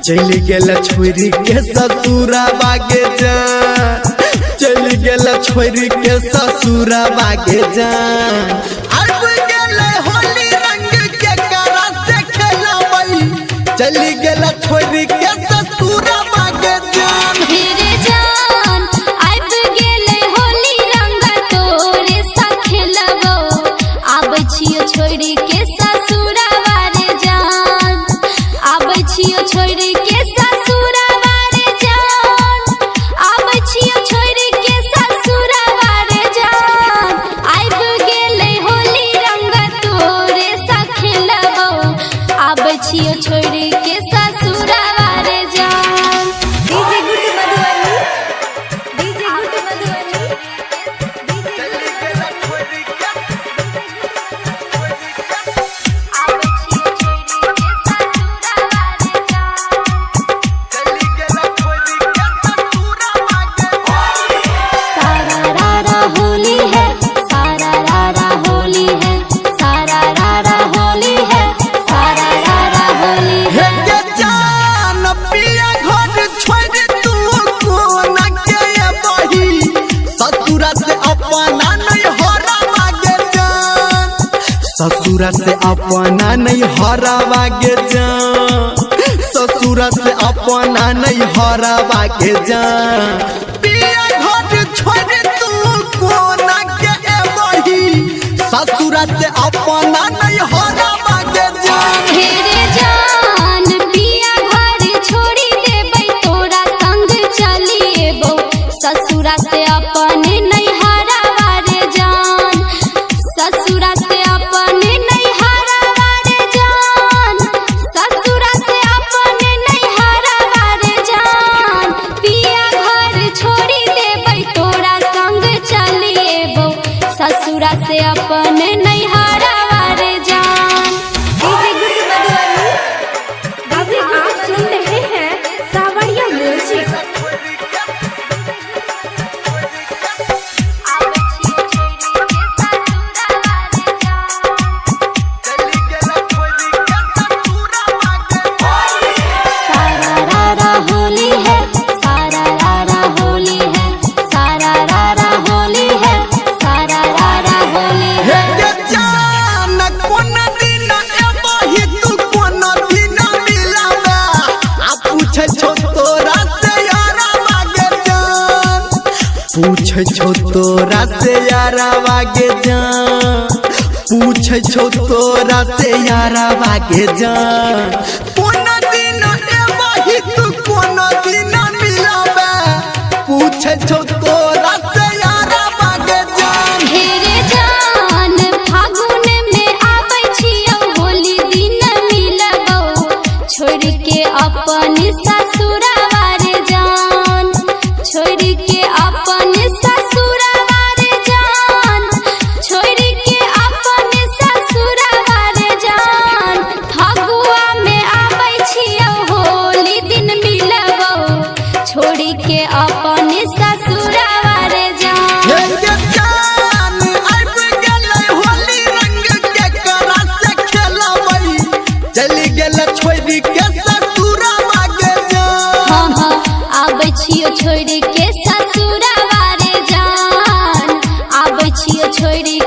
चली गेल छोरी के ससुरा बागे जान, चली गेल छोरी के ससुरा बागे जान। अब गेले होली रंग के करा से खेलबई, चली गेल छोरी के ससुरा बागे जान। हेरे जान अब गेले होली रंग तोरे सा खेलबो, आब छियो छोरी के ससुरा बारे जान, आब छियो छोरी के ससुरा बारे जान, आब छियो छोरी के ससुरा बारे जान। अब गेले होली रंग तोरे सा खेलबो, आब छियो छोरी के ससुरा बारे जान। DJ good Madhubani, DJ good Madhubani, DJ आब छियो छोरी के ससुरा बारे जान। सारा रारा होली है, सारा रारा होली है, सारा रारा होली है, सारा रारा होली है। हे जान पिया घर छोड़ तू कोना के बही, ससुरा से अपना नहीं हरा बागे जान, ससुरा से अपना नहीं हरा बागे जान, ससुरा से अपना नहीं हरा बागे जान। पिया घर छोड़ तू कोना के बही, ससुरा से अपना नहीं हरा बागे जान। हेरे जान पिया घर छोड़ी देबै, तोरा संग चलिएबो, ससुरा से अपने नहीं हरा बारे जान, ससुरा से अपने नहीं हरा बारे जान, ससुरा से अपने नहीं हरा बारे जान। पिया घर छोड़ी देबै, तोरा संग चलिएबो, ससुरा से अपने नहीं हरा बारे जान। गुड मधुबनी। अभी आप सुन रहे हैं सावरिया म्यूजिक। आब छियो छोरी के ससुरा बारे जान। सारा रारा होली है, सारा रारा होली है, सारा रारा होली है, सारा रारा होली है। हे जान कोन दिन एबही तू कोन दिन मिलाबा, आ पूछे छो तोरा से यारा बागे जान, पूछे छो तोरा से यारा बागे जान, पूछे छो तोरा से यारा बागे जान। कोन दिन एबही तू कोन दिन मिलाबा, पूछे छो तोरा से यारा बागे जान। हेरे जान फागुन में आबै छियौ, होली दिन मिलबौ, छोड़ के अपन ससुरा बारे जान, छोड़ के अपन ससुरा बारे जान, छोड़ के अपन ससुरा बारे जान। फगुआ में आबै छियौ, होली दिन मिलबौ, छोड़ के अपन ससुरा बारे जान। हे जान अब गेले होली रंग के करा से खेलबई, चली गेल छोरी के ससुरा बागे जान। हाँ हाँ आबै छियो छोड़ के ससुरा बारे जान, आबै छियो छोड़